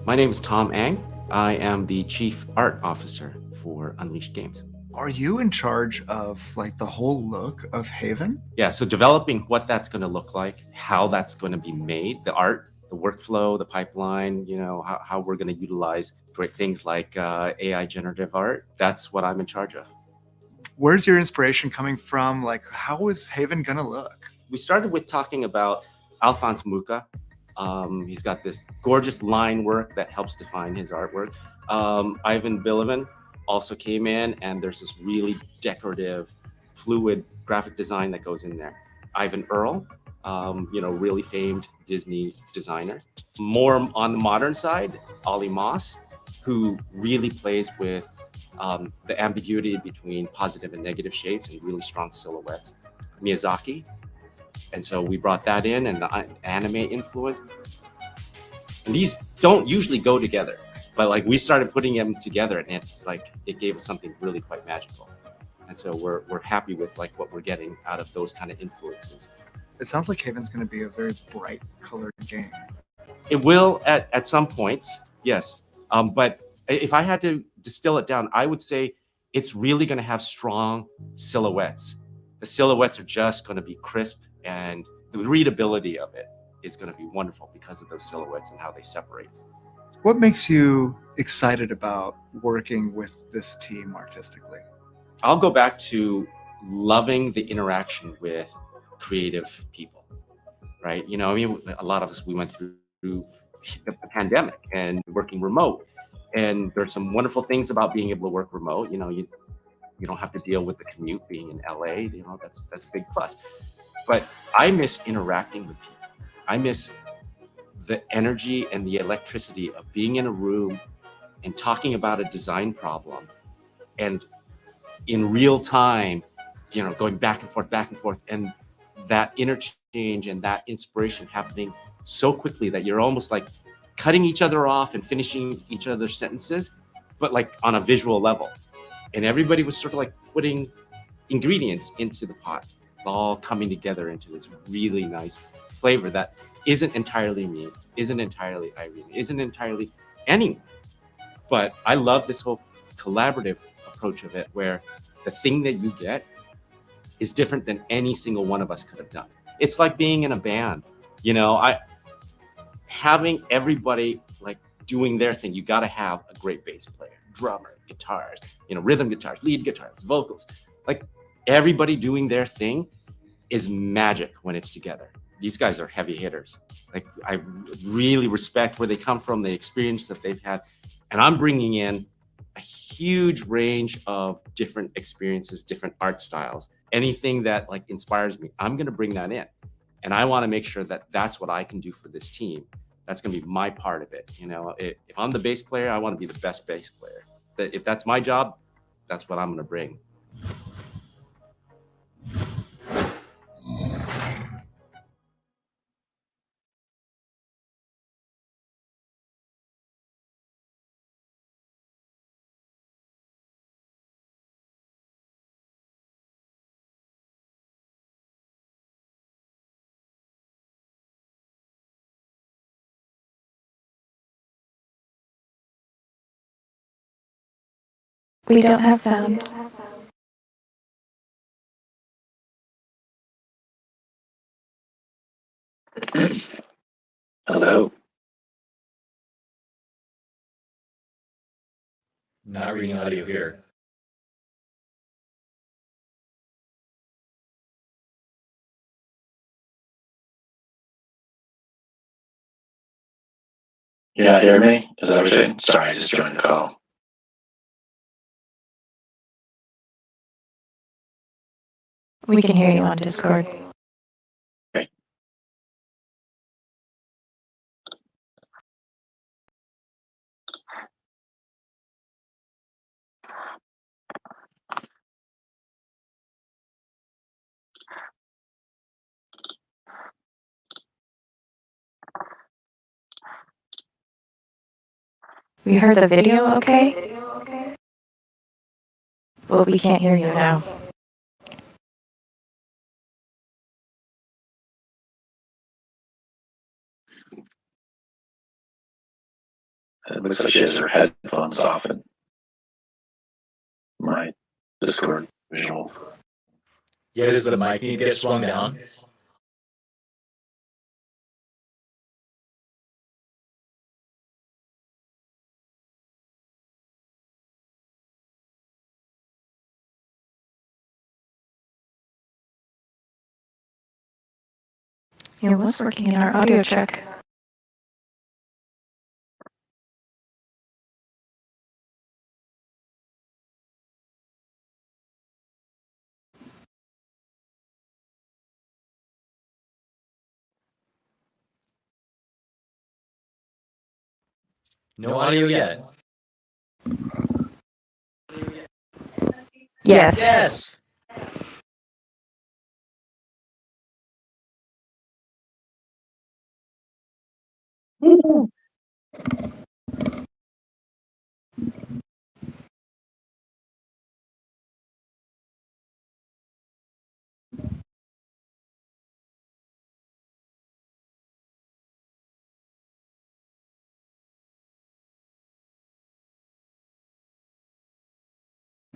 My name is Tom Ang. I am the Chief Art Officer for Unleashed Games. Are you in charge of like the whole look of Haven? Yeah, so developing what that's going to look like, how that's going to be made, the art, the workflow, the pipeline, how we're going to utilize great things like AI generative art. That's what I'm in charge of. Where's your inspiration coming from? Like, how is Haven gonna look? We started with talking about Alphonse Mucha. He's got this gorgeous line work that helps define his artwork. Ivan Bilivin also came in, and there's this really decorative, fluid graphic design that goes in there. Ivan Earl, really famed Disney designer. More on the modern side, Ollie Moss, who really plays with the ambiguity between positive and negative shapes and really strong silhouettes. Miyazaki, and so we brought that in, and the anime influence. And these don't usually go together, but like we started putting them together, and it's like it gave us something really quite magical. And so we're happy with like what we're getting out of those kind of influences. It sounds like Haven's gonna be a very bright colored game. It will at some points, yes. But if I had to distill it down, I would say it's really going to have strong silhouettes. The silhouettes are just going to be crisp, and the readability of it is going to be wonderful because of those silhouettes and how they separate. What makes you excited about working with this team artistically? I'll go back to loving the interaction with creative people, right? A lot of us, we went through the pandemic and working remote. And there's some wonderful things about being able to work remote. You don't have to deal with the commute being in LA. That's a big plus. But I miss interacting with people. I miss the energy and the electricity of being in a room and talking about a design problem, and in real time, going back and forth, and that interchange and that inspiration happening so quickly that you're almost like cutting each other off and finishing each other's sentences, but like on a visual level. And everybody was sort of like putting ingredients into the pot, all coming together into this really nice flavor that isn't entirely me, isn't entirely Irene, isn't entirely anyone. But I love this whole collaborative approach of it, where the thing that you get is different than any single one of us could have done. It's like being in a band. Having everybody like doing their thing. You got to have a great bass player, drummer, guitars, rhythm guitars, lead guitars, vocals. Like everybody doing their thing is magic when it's together. These guys are heavy hitters. Like I really respect where they come from, the experience that they've had, and I'm bringing in a huge range of different experiences, different art styles. Anything that like inspires me, I'm going to bring that in. And I want to make sure that that's what I can do for this team. That's going to be my part of it. If I'm the bass player, I want to be the best bass player. If that's my job, that's what I'm going to bring. We don't have sound. Hello. Not reading audio here. You not hear me? Is that what you're saying? Sorry, I just joined the call. We can hear you on Discord. Okay. We heard the video okay? But we can't hear you now. It looks like she has her headphones off in my Discord visual. Yeah, does the mic need to get swung down? It was working in our audio check. No audio yet. Yes. Yes.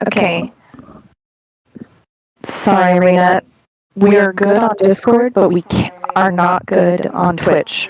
Okay. Sorry, Rena. We are good on Discord, but we are not good on Twitch.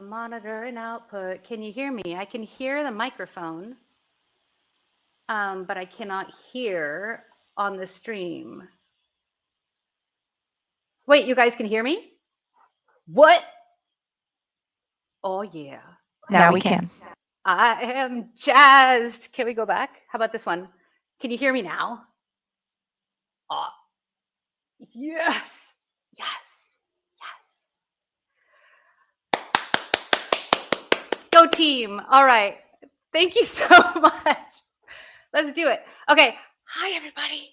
Monitor and output. Can you hear me? I can hear the microphone, but I cannot hear on the stream. Wait, you guys can hear me? What? Oh, yeah. Now we can. I am jazzed. Can we go back? How about this one? Can you hear me now? Oh, yes. Yes. Yes. Go team. All right. Thank you so much. Let's do it. Okay. Hi, everybody.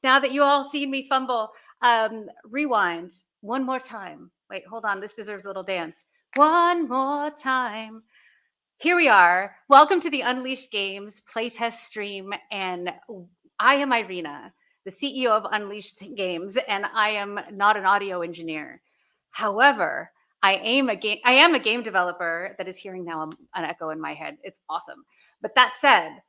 Now that you all seen me fumble, rewind one more time. Wait, hold on. This deserves a little dance. One more time. Here we are. Welcome to the Unleashed Games playtest stream. And I am Irina, the CEO of Unleashed Games, and I am not an audio engineer. However, I am a game developer that is hearing now an echo in my head. It's awesome. But that said,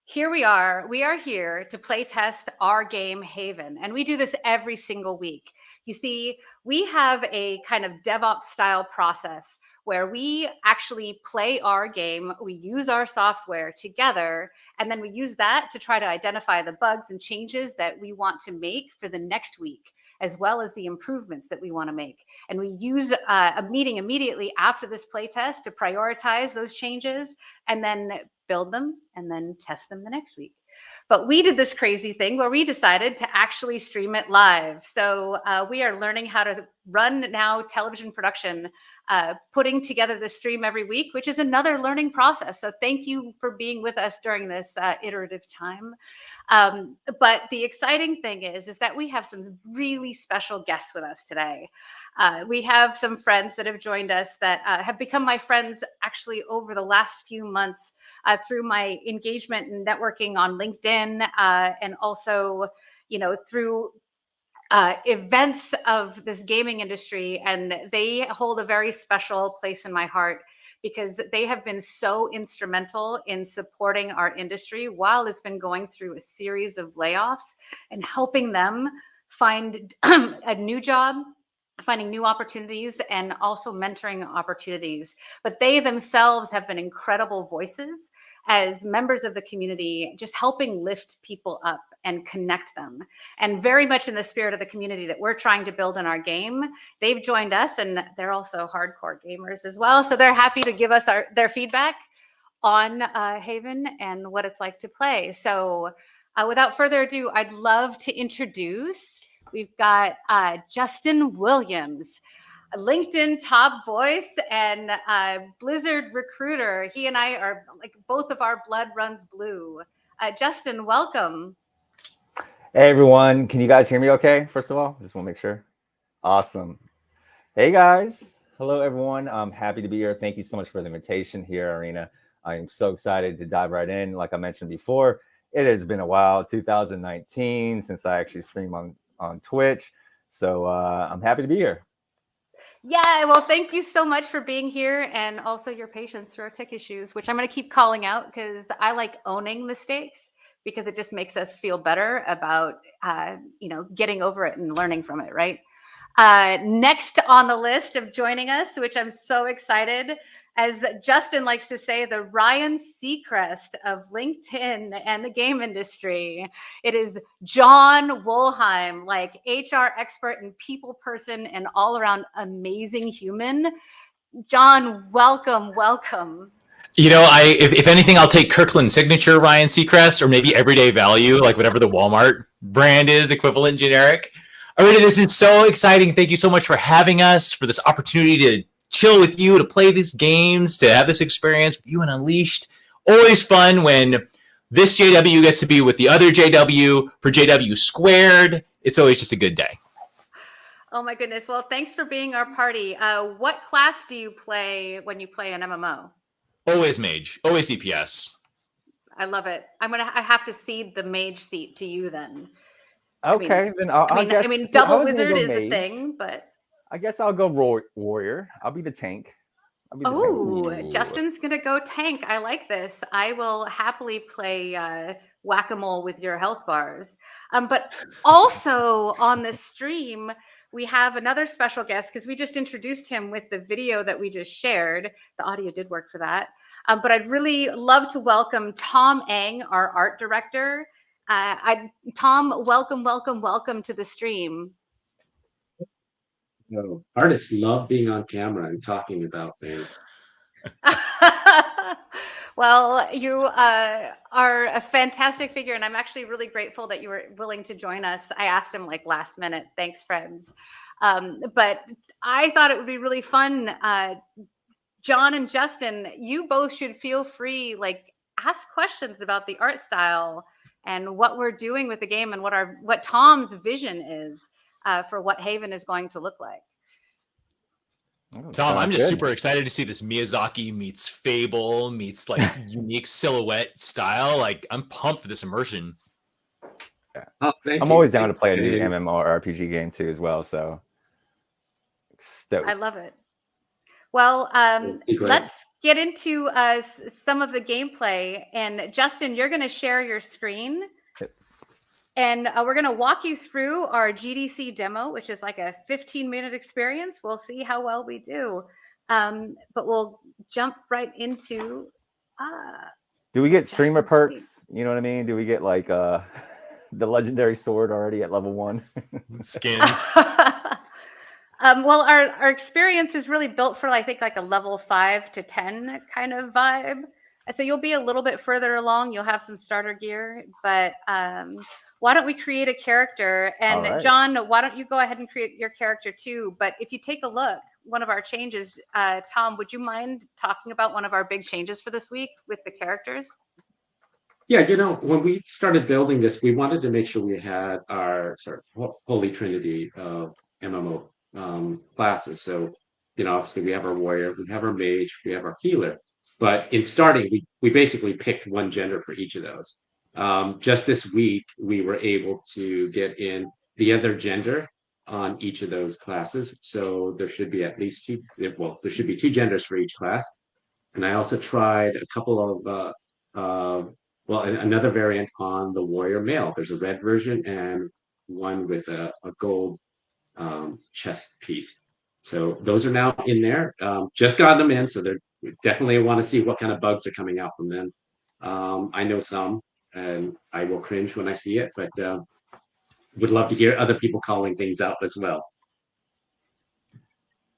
here we are. We are here to play test our game Haven, and we do this every single week. You see, we have a kind of DevOps style process where we actually play our game, we use our software together, and then we use that to try to identify the bugs and changes that we want to make for the next week, as well as the improvements that we want to make. And we use a meeting immediately after this playtest to prioritize those changes and then build them and then test them the next week. But we did this crazy thing where we decided to actually stream it live. So we are learning how to run now television production, putting together this stream every week, which is another learning process. So thank you for being with us during this iterative time. But the exciting thing is that we have some really special guests with us today. We have some friends that have joined us that have become my friends actually over the last few months through my engagement and networking on LinkedIn, and also, through events of this gaming industry. And they hold a very special place in my heart because they have been so instrumental in supporting our industry while it's been going through a series of layoffs and helping them find a new job, finding new opportunities, and also mentoring opportunities. But they themselves have been incredible voices as members of the community, just helping lift people up and connect them. And very much in the spirit of the community that we're trying to build in our game, they've joined us, and they're also hardcore gamers as well. So they're happy to give us their feedback on Haven and what it's like to play. So without further ado, I'd love to introduce, we've got Justin Williams. LinkedIn top voice and Blizzard recruiter. He and I are like both of our blood runs blue. Justin, welcome. Hey everyone, can you guys hear me okay? First of all, just want to make sure. Awesome. Hey guys. Hello everyone. I'm happy to be here. Thank you so much for the invitation here, Arena. I am so excited to dive right in. Like I mentioned before, it has been a while, 2019, since I actually streamed on Twitch. So I'm happy to be here. Yeah, well, thank you so much for being here and also your patience through our tech issues, which I'm going to keep calling out because I like owning mistakes because it just makes us feel better about, getting over it and learning from it, right? Next on the list of joining us, which I'm so excited, as Justin likes to say, the Ryan Seacrest of LinkedIn and the game industry. It is John Wollheim, like HR expert and people person and all around amazing human. John, welcome. If anything, I'll take Kirkland's signature Ryan Seacrest, or maybe Everyday Value, like whatever the Walmart brand is, equivalent generic. Arena, this is so exciting. Thank you so much for having us, for this opportunity to chill with you, to play these games, to have this experience with you and Unleashed. Always fun when this JW gets to be with the other JW for JW Squared. It's always just a good day. Oh my goodness. Well, thanks for being our party. What class do you play when you play an MMO? Always mage, always DPS. I love it. I have to cede the mage seat to you then. Okay, then I guess. Double wizard is a thing, but I guess I'll go warrior. I'll be the tank. Justin's gonna go tank. I like this. I will happily play whack-a-mole with your health bars. But also on the stream, we have another special guest because we just introduced him with the video that we just shared. The audio did work for that. But I'd really love to welcome Tom Eng, our art director. Tom, welcome to the stream. No, artists love being on camera and talking about things. Well, you are a fantastic figure, and I'm actually really grateful that you were willing to join us. I asked him like last minute. Thanks, friends. But I thought it would be really fun. John and Justin, you both should feel free, ask questions about the art style and what we're doing with the game and what Tom's vision is for what Haven is going to look like. Tom, I'm just super excited to see this Miyazaki meets Fable meets unique silhouette style. I'm pumped for this immersion. Yeah. I'm always down to play a new MMORPG game too as well. So stoked. I love it. Well, let's get into some of the gameplay. And Justin, you're going to share your screen. And we're going to walk you through our GDC demo, which is like a 15-minute experience. We'll see how well we do. But we'll jump right into... do we get streamer perks? You know what I mean? Do we get the legendary sword already at level 1? Skins. Well, our experience is really built for, I think, like a level 5 to 10 kind of vibe. So you'll be a little bit further along. You'll have some starter gear. But why don't we create a character? And right. John, why don't you go ahead and create your character too? But if you take a look, one of our changes, Tom, would you mind talking about one of our big changes for this week with the characters? Yeah, when we started building this, we wanted to make sure we had our sort of holy trinity of MMO classes. So, obviously we have our warrior, we have our mage, we have our healer. But in starting, we basically picked one gender for each of those. Just this week, we were able to get in the other gender on each of those classes. So there should be at least two. Well, there should be 2 genders for each class. And I also tried a couple of another variant on the warrior male. There's a red version and one with a gold chest piece. So those are now in there. Just got them in, so they're definitely want to see what kind of bugs are coming out from them. I know some, and I will cringe when I see it, but would love to hear other people calling things out as well.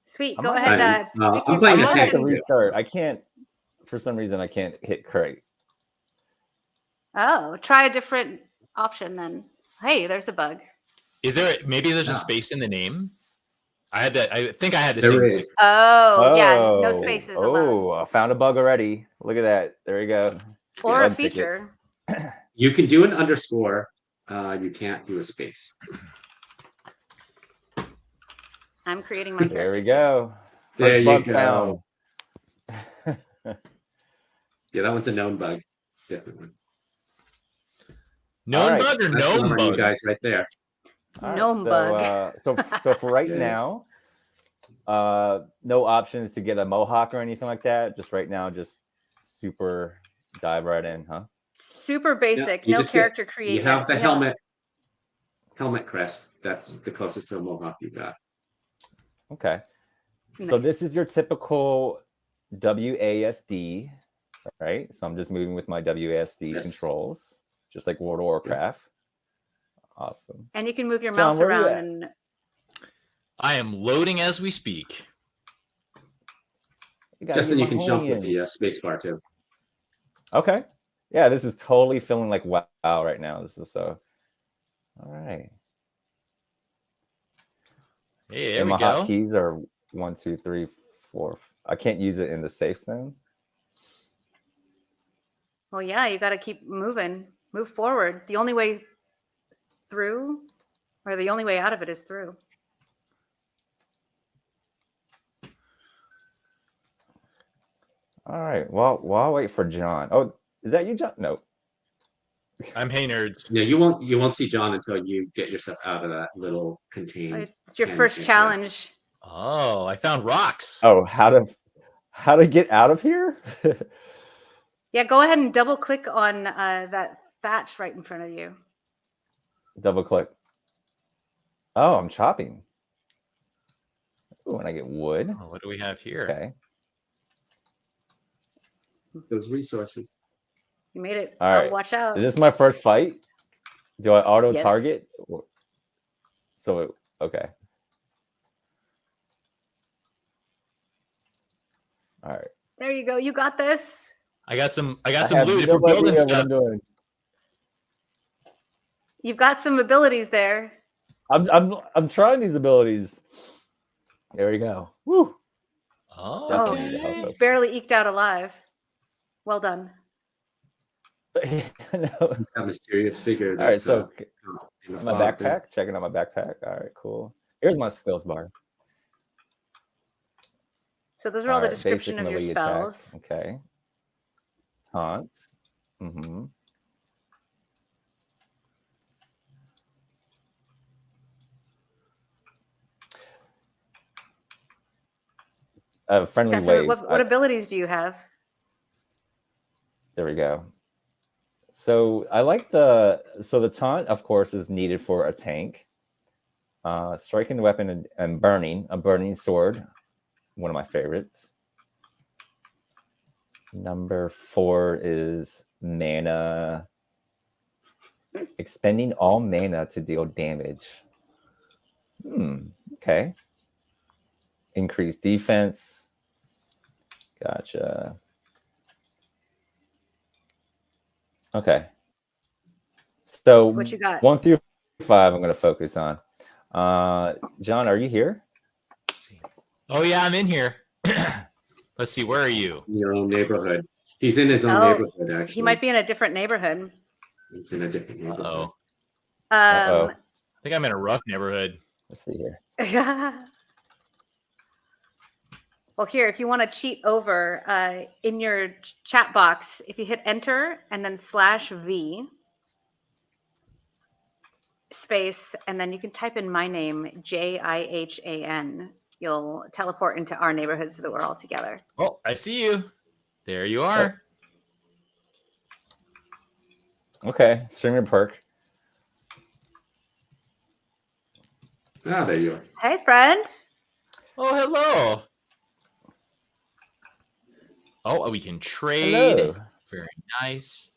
Sweet, go ahead. I'm playing a tank. Restart. I can't, for some reason, I can't hit create. Oh, try a different option then. Hey, there's a bug. Maybe there's a space in the name? I had that. I think I had the There same thing. is. Oh, yeah, no spaces allowed. Oh, I found a bug already. Look at that. There we go. Or a Bug ticket. feature. You can do an underscore. You can't do a space. I'm creating my character. There we too. go. There First you bug go. found. Yeah, that one's a known bug. Definitely. Known right, bug or That's known one of you bug? guys right there. All right, Gnome bug. so for right Yes. now, no options to get a mohawk or anything like that. Just right now, just super dive right in, huh? Super basic. you No just get- character create. You have yet. the We have a- helmet crest. That's the closest to a mohawk you got. Okay. So Nice. this is your typical WASD, right? So I'm just moving with my WASD Yes. controls, just like World of Warcraft. Awesome. And you can move your John, mouse where are you around at? and I am loading as we speak. Justin, you can jump with the space bar too. Okay. Yeah, this is totally feeling like wow right now. This is so. All right. Hey, there And we my go. hotkeys are 1, 2, 3, 4. I can't use it in the safe zone. well, yeah, you got to keep moving, move forward. The only way through, or the only way out of it, is through. All right. Well, while I wait for John. Oh, is that you, John? No. I'm Hey Nerds. Yeah, you won't see John until you get yourself out of that little contained. It's your pen first area. challenge. Oh, I found rocks. Oh, how to get out of here? Yeah, go ahead and double click on that thatch right in front of you. Double click. Oh, I'm chopping. Ooh, and I get wood. Oh, what do we have here? Okay. Those resources. You made it. All right. Watch out. Is this my first fight? Do I auto Yes. target? So okay. All right. There you go. You got this. I got some I loot have if no we're building idea what stuff. I'm doing. You've got some abilities there. I'm trying these abilities. There we go. Woo. Oh, Definitely Oh, need to help us. barely eked out alive. Well done. No. It's that mysterious figure. All right, That's, so in the my fog there. backpack. Checking out my backpack. All right, cool. Here's my skills bar. So those are all the right, description basic of your melee attack. spells. Okay. Taunt. Mm-hmm. Friendly Yeah, so wave. what abilities do you have? There we go. So I like the taunt, of course, is needed for a tank. Striking the weapon and burning, a burning sword, one of my favorites. Number 4 is mana. Expending all mana to deal damage. Okay. Increase defense. Gotcha. Okay. So What you got? 1 through 5 I'm going to focus on. John, are you here? Let's see. Oh yeah, I'm in here. Let's see. Where are you? In your own neighborhood. He's in his own Oh, neighborhood, actually. He might be in a different neighborhood. He's in a different neighborhood. Uh-oh. Uh-oh. I think I'm in a rough neighborhood. Let's see here. Well, here, if you want to cheat over in your chat box, if you hit enter and then /V space, and then you can type in my name, JIHAN. You'll teleport into our neighborhood so that we're all together. Oh, I see you. There you are. Okay, streamer perk. Ah, there you are. Hey, friend. Oh, hello. Oh, we can trade. Hello. Very nice.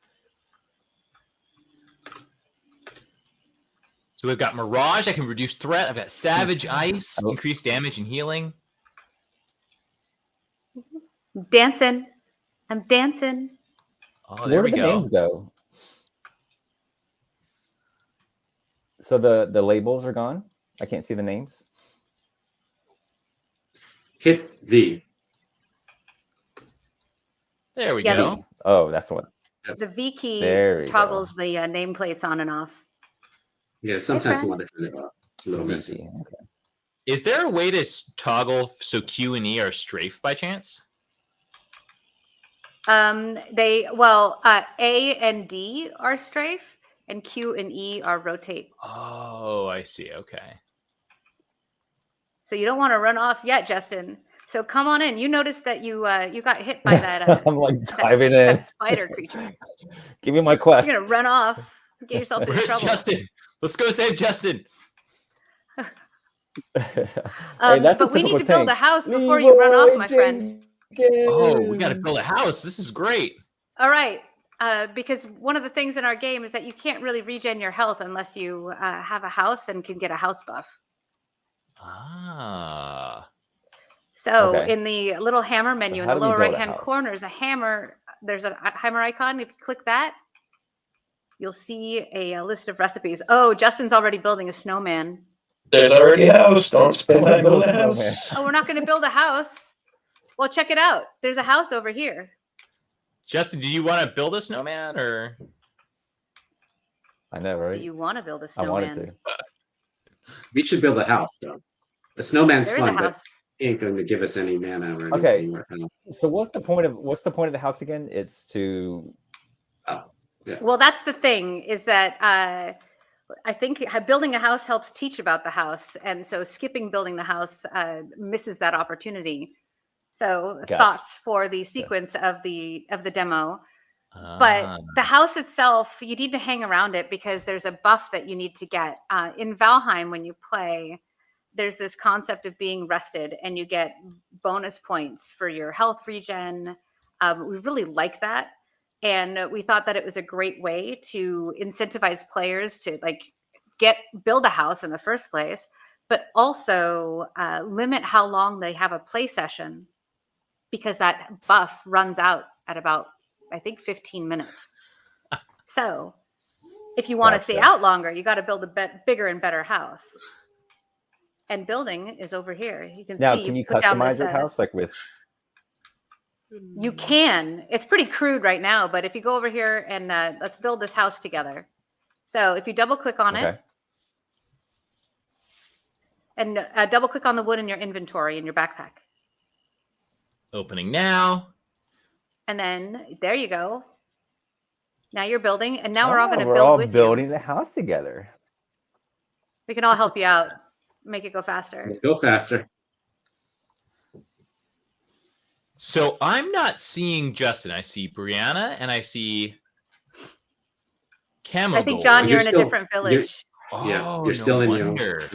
So we've got Mirage. I can reduce threat. I've got Savage Ice, Oh. increase damage and healing. Dancing. I'm dancing. Oh, there Where we did the go. names go? So the labels are gone. I can't see the names. Hit V. There we Yeah, go. V. Oh, that's the one. The V key There we toggles the nameplates on and off. Yeah, sometimes friend. you want to turn it up. It's a little messy. VT. Okay. Is there a way to toggle so Q and E are strafe by chance? A and D are strafe, and Q and E are rotate. Oh, I see. Okay. So you don't want to run off yet, Justin. So come on in. You noticed that you got hit by that. I'm like diving in. That spider creature. Give me my quest. You're gonna run off, get yourself into Where's trouble. Justin? Let's go save Justin. Hey, that's a But we need typical to build tank. a house before you run off, my friend. Oh, we got to build a house. This is great. All right. Because one of the things in our game is that you can't really regen your health unless you have a house and can get a house buff. Ah. So Okay. in the little hammer menu in how the do we lower build a right-hand house? corner is a hammer. There's a hammer icon. If you click that, you'll see a list of recipes. Oh, Justin's already building a snowman. There's already a house. Don't spend time Build building a a snowman. house. Oh, we're not going to build a house. Well, check it out. There's a house over here. Justin, do you want to build a snowman or? I know, right? Do you want to build a I snowman? wanted to. We should build a house, though. The snowman's There is a fun, but house. he ain't going to give us any mana or Okay. anything. Or kind of- So what's the point of the house again? It's to Well, that's the thing is that I think building a house helps teach about the house. And so skipping building the house misses that opportunity. So Gotcha. thoughts for the sequence of the demo. But the house itself, you need to hang around it because there's a buff that you need to get. In Valheim, when you play, there's this concept of being rested and you get bonus points for your health regen. We really like that. And we thought that it was a great way to incentivize players to build a house in the first place, but also limit how long they have a play session because that buff runs out at about, I think, 15 minutes. So if you want to stay Gotcha. out longer, you got to build a bigger and better house. And building is over here. You can now. see. Can you put down customize this, your house like with? You can. It's pretty crude right now, but if you go over here and let's build this house together. So if you double click on it Okay. and double click on the wood in your inventory in your backpack. Opening now. And then there you go. Now you're building, and now we're all going to We're build all with building you. the house together. We can all help you out. Make it go faster. Go faster. So I'm not seeing Justin. I see Brianna and I see Camel. I think, John, you're in a still- different village. Yeah, you're still in your wonder.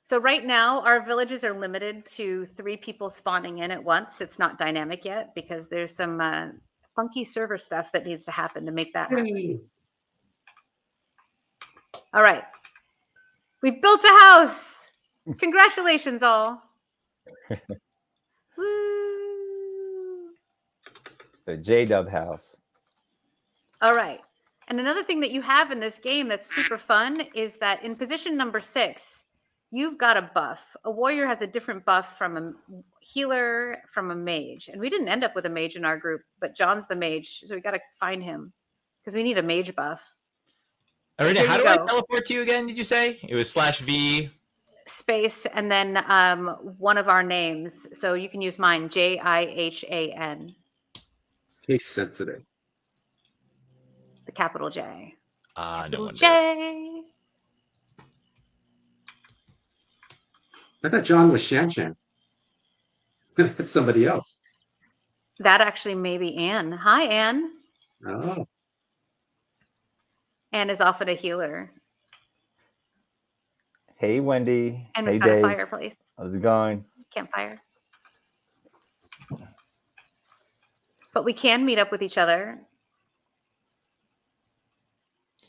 So right now, our villages are limited to 3 people spawning in at once. It's not dynamic yet because there's some funky server stuff that needs to happen to make that happen. All right. We built a house. Congratulations, all. Woo. The J-Dub house. All right. And another thing that you have in this game that's super fun is that in position number 6, you've got a buff. A warrior has a different buff from a healer, from a mage. And we didn't end up with a mage in our group, but John's the mage. So we got to find him because we need a mage buff. Arena, Here how you do I go. teleport to you again? Did you say it was /V? Space and then one of our names. So you can use mine, Jihan, Case sensitive. the capital J. No Capital wonder. J. I thought John was Shan Shan. That's somebody else. That actually may be Anne. Hi, Anne. Oh, Anne is often a healer. Hey, Wendy. And Hey, we've got a Dave. fireplace. How's it going? Campfire. But we can meet up with each other.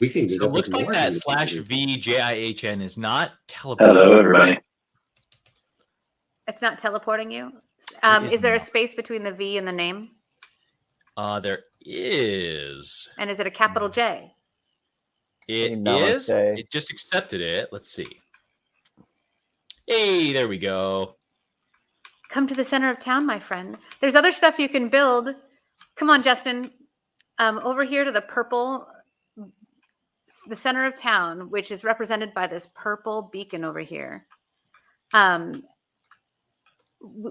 we can. So meet it up looks with like more that than- /VJIHN is not teleporting. Hello, everybody. It's not teleporting you. It Is there a not. space between the V and the name? There is. And is it a capital J? It Hey, is. namaste. It just accepted it. Let's see. Hey, there we go. come to the center of town, my friend. There's other stuff you can build. Come on, Justin. Over here to the purple, the center of town, which is represented by this purple beacon over here.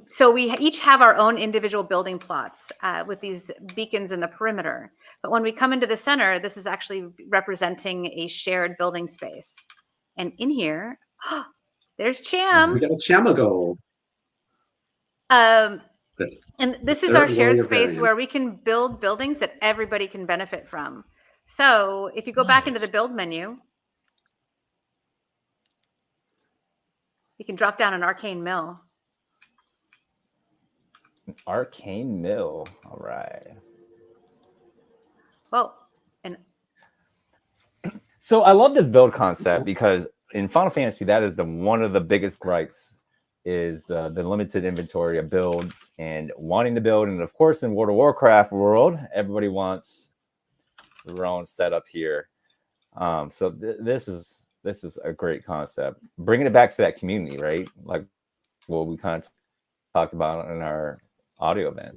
So we each have our own individual building plots with these beacons in the perimeter. But when we come into the center, this is actually representing a shared building space. And in here, there's Cham. We got a Chamagold. And this is our shared space where we can build buildings that everybody can benefit from. So if you go back into the build menu, you can drop down an arcane mill. An arcane mill. All right. Well, and so I love this build concept because in Final Fantasy, that is one of the biggest gripes is the limited inventory of builds and wanting to build. And of course, in World of Warcraft world, everybody wants their own setup here. So this is a great concept. Bringing it back to that community, right? Like what we kind of talked about in our audio event.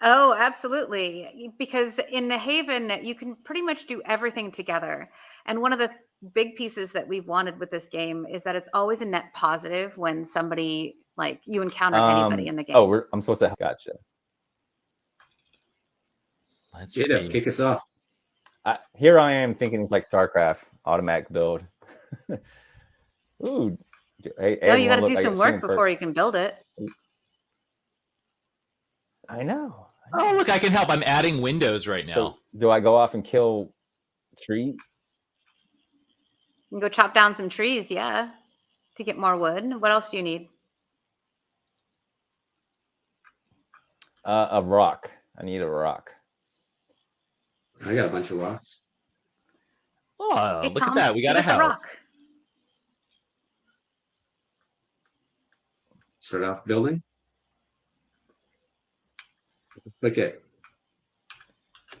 oh, absolutely. Because in the Haven, you can pretty much do everything together. And one of the big pieces that we've wanted with this game is that it's always a net positive when somebody, like, you encounter anybody in the game. Oh, I'm supposed to. Gotcha. Let's Get see. it. Kick us off. Here I am thinking it's like StarCraft automatic build. Ooh. Hey, no, you got to look, do I some got work stream before you perks. can build it. I know. Oh, look, I can help. I'm adding windows right now. So do I go off and kill tree? You can go chop down some trees, yeah, to get more wood. What else do you need? A rock. I need a rock. I got a bunch of rocks. Oh, Hey, look Tom, at that. We got give a us house. rock. Start off building. Click it.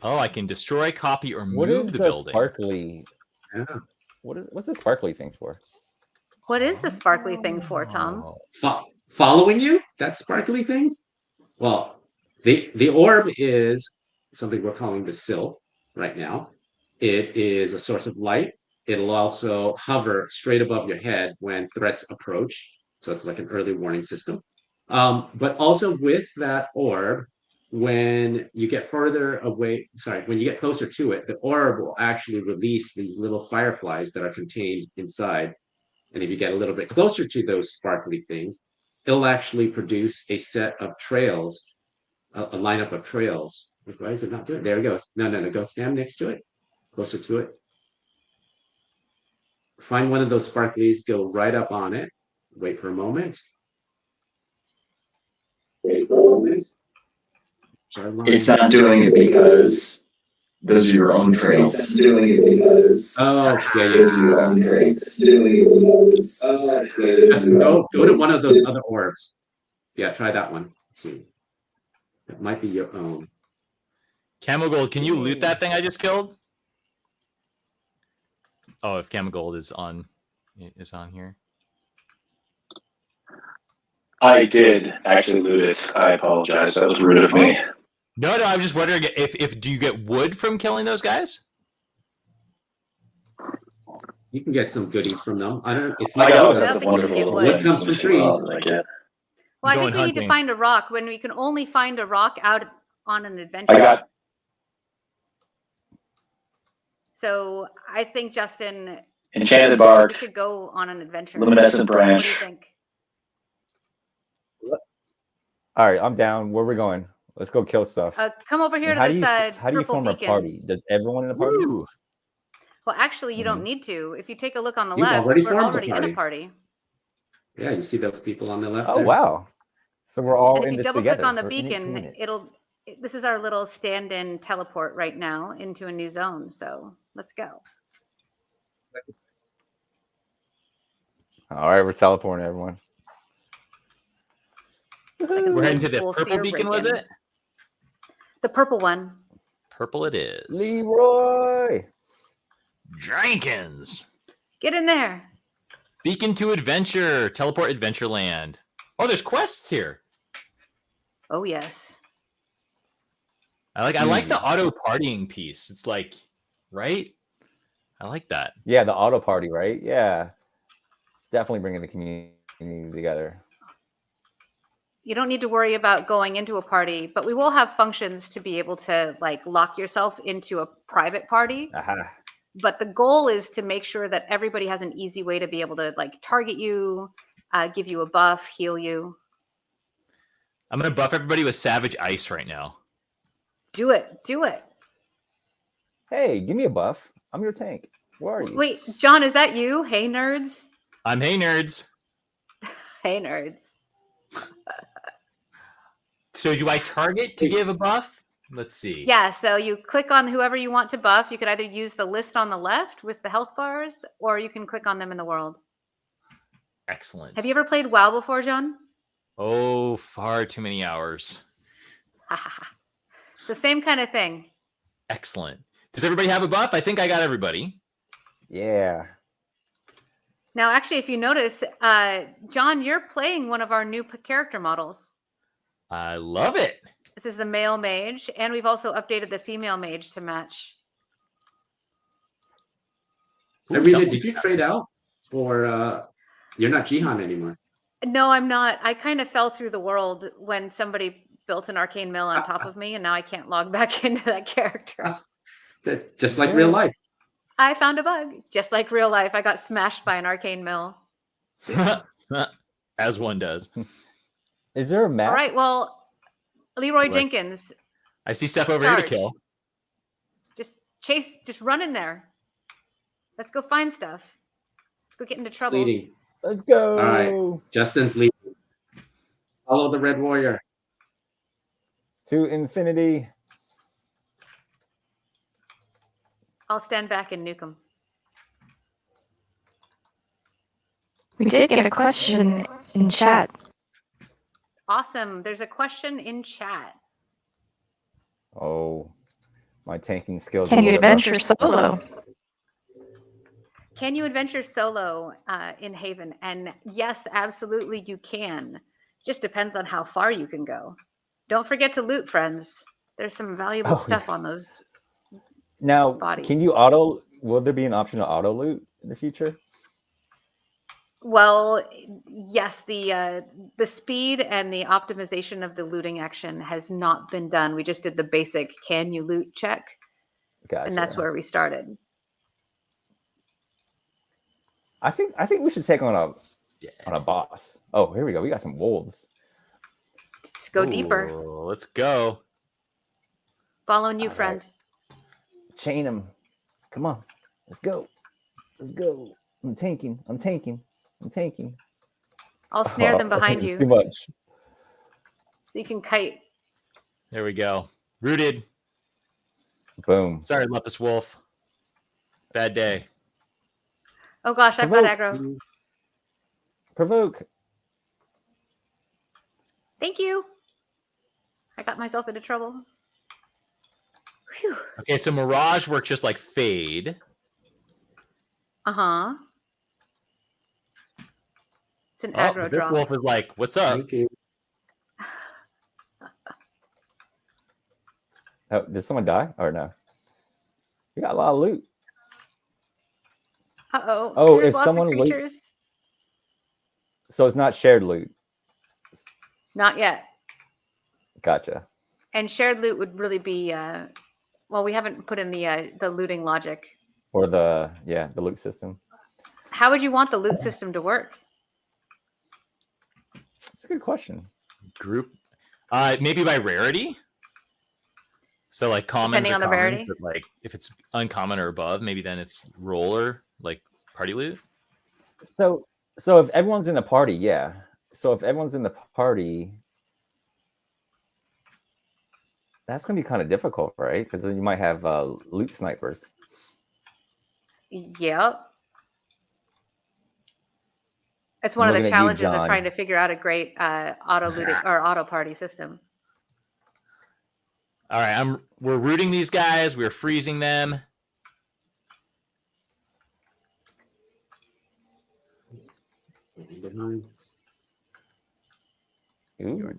Oh, I can destroy, copy, or What is move the the building. sparkly? Yeah. What's the sparkly things for? What is the sparkly thing for, Tom? Oh. Following you? That sparkly thing? Well, the orb is something we're calling the sill right now. It is a source of light. It'll also hover straight above your head when threats approach. So it's like an early warning system. But also with that orb, when you get further away, when you get closer to it, the orb will actually release these little fireflies that are contained inside. And if you get a little bit closer to those sparkly things, it'll actually produce a set of trails, a lineup of trails. Why is it not doing it? There it goes. No, go stand next to it, closer to it. Find one of those sparklies, go right up on it. Wait for a moment. It's not doing it because those are your own trails. It's doing it because those are your own trails. Doing it because Go to one of those other orbs. Yeah, try that one. Let's see. It might be your own. Camo Gold, can you loot that thing I just killed? Oh, if Camo Gold is on here. I did actually loot it. I apologize. That was rude of me. No, I was just wondering if do you get wood from killing those guys? You can get some goodies from them. It's I not got I yours. don't some think you wonderful can get little wood. Wood things comes from as well trees. that I get. Well, I Going think we need to hunting. find a rock when we can only find a rock out on an adventure. I got So I think, Justin, enchanted we bark, should go on an adventure. luminescent What do you branch. think? All right, I'm down. Where we going? Let's go kill stuff. Come over here And how to do this you how do you purple form beacon. a party? Does everyone in the party? Ooh. Well, actually, you don't need to. If you take a look on the You've left, already we're formed a already in a party. party. Yeah, you see those people on the left Oh there? wow! So we're all And if in you this double together. click on the We're in it to win beacon, it. this is our little stand-in teleport right now into a new zone. So let's go. All right, we're teleporting everyone. We're heading to the Cool purple fear beacon, was break-in. it? The purple one. Purple it is. Leroy. Jenkins. Get in there. Beacon to adventure. Teleport Adventureland. Oh, there's quests here. Oh yes. I like the auto partying piece. It's like, right? I like that. Yeah, the auto party, right? Yeah. It's definitely bringing the community together. You don't need to worry about going into a party, but we will have functions to be able to like lock yourself into a private party. Aha. But the goal is to make sure that everybody has an easy way to be able to like target you, give you a buff, heal you. I'm gonna buff everybody with Savage Ice right now. Do it. Do it. Hey, give me a buff. I'm your tank. Where are you? Wait, John, is that you? Hey, nerds. I'm Hey Nerds. Hey, nerds. So do I target to give a buff? Let's see. Yeah, so you click on whoever you want to buff. You could either use the list on the left with the health bars, or you can click on them in the world. Excellent. Have you ever played WoW before, John? Oh, far too many hours. So same kind of thing. Excellent. Does everybody have a buff? I think I got everybody. Yeah. Now, actually, if you notice, John, you're playing one of our new character models. I love it. This is the male mage, and we've also updated the female mage to match. Rita, did you trade out for? You're not Jihan anymore. No, I'm not. I kind of fell through the world when somebody built an arcane mill on top of me, and now I can't log back into that character. Just like real life. I found a bug. Just like real life, I got smashed by an arcane mill. As one does. Is there a map? All right, well, Leroy What? Jenkins, I see stuff over here to Charge. kill. just chase, just run in there. Let's go find stuff. Let's go get into trouble. Leading. Let's go. All right. Justin's leading. Follow the Red Warrior. To infinity. I'll stand back and nuke him. We did get a question in chat. Awesome. There's a question in chat. Oh, my tanking skills. Can are a you little adventure rusty. solo? Can you adventure solo in Haven? And yes, absolutely you can. Just depends on how far you can go. Don't forget to loot, friends. There's some valuable stuff on those. Now, bodies. can you auto? Will there be an option to auto loot in the future? Well, yes, the speed and the optimization of the looting action has not been done. We just did the basic can you loot check, Gotcha. and that's where we started. I think we should take on a boss. Oh, here we go. We got some wolves. Let's go deeper. Let's go. Following you, All friend. right. Chain him. Come on. Let's go. Let's go. I'm tanking. I'll snare them behind it's you Too much. so you can kite. There we go. Rooted. Boom. Sorry about this wolf. Bad day. Oh gosh, I've got Provoke. aggro. Provoke. Thank you. I got myself into trouble. Whew. Okay, so Mirage works just like Fade. Uh-huh. It's an Oh, aggro this draw. wolf is like, what's up? Thank you. Oh, did someone die or no? We got a lot of loot. Uh-oh. Oh, There's if lots someone of loots- creatures. So it's not shared loot. Not yet. Gotcha. And shared loot would really be well, we haven't put in the looting logic. Or the loot system. How would you want the loot system to work? That's a good question. Group. Maybe by rarity. So like commons Depending or on the commons, rarity? but like if it's uncommon or above, maybe then it's roller, like party loot. So if everyone's in a party, yeah. So if everyone's in the party, that's gonna be kind of difficult, right? Because then you might have loot snipers. Yep. It's one I'm of the looking at you, challenges of John. trying to figure out a great auto looting or auto party system. All right, we're rooting these guys. We're freezing them. Behind.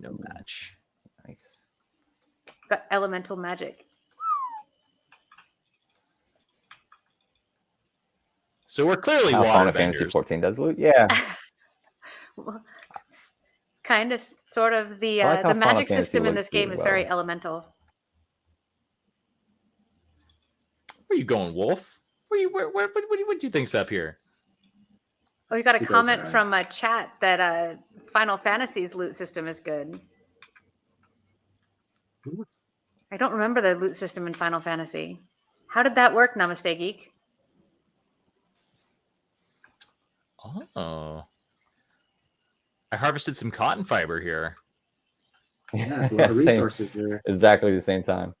no match. Nice. Got elemental magic. So we're clearly How water Final Fantasy benders. 14 does loot. Yeah. Kind of, sort of. The I like how the Final magic Fantasy system in looks this game really is very well. elemental. Where you going, Wolf? What do you think's up here? Oh, you got a Too bad, comment Brad. from a chat that Final Fantasy's loot system is good. I don't remember the loot system in Final Fantasy. How did that work, Namaste Geek? Oh. I harvested some cotton fiber here. Yeah, it's a lot of Same. resources there. Exactly the same time.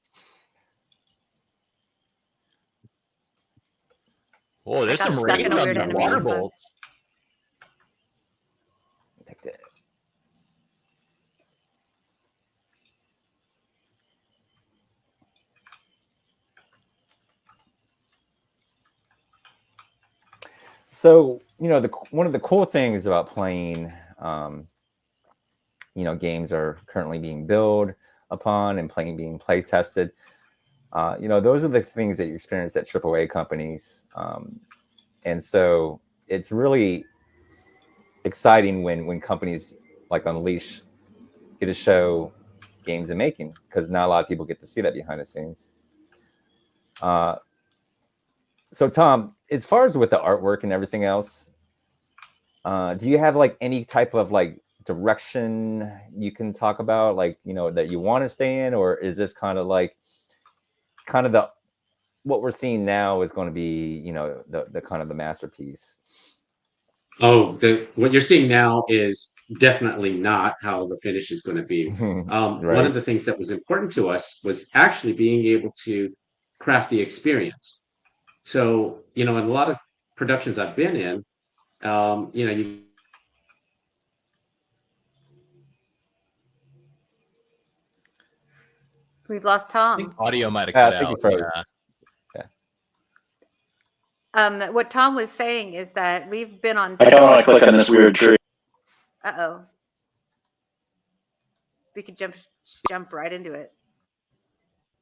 Oh, there's got some stuck rain in a on weird the animation water bug. bolts. Take that. So, one of the cool things about playing, games are currently being built upon and being play tested. Those are the things that you experience at AAA companies. And so it's really exciting when companies like Unleash get to show games in making, because not a lot of people get to see that behind the scenes. So Tom, as far as with the artwork and everything else, do you have like any type of like direction you can talk about, like, that you want to stay in, or is this kind of the what we're seeing now is going to be, the kind of the masterpiece? Oh, what you're seeing now is definitely not how the finish is going to be. One Right. of the things that was important to us was actually being able to craft the experience. So, in a lot of productions I've been in, you We've lost I Tom. think audio might have I cut think he out. froze. Yeah. What Tom was saying is that we've been on. I don't want to click on this weird tree. Uh-oh. We could jump right into it.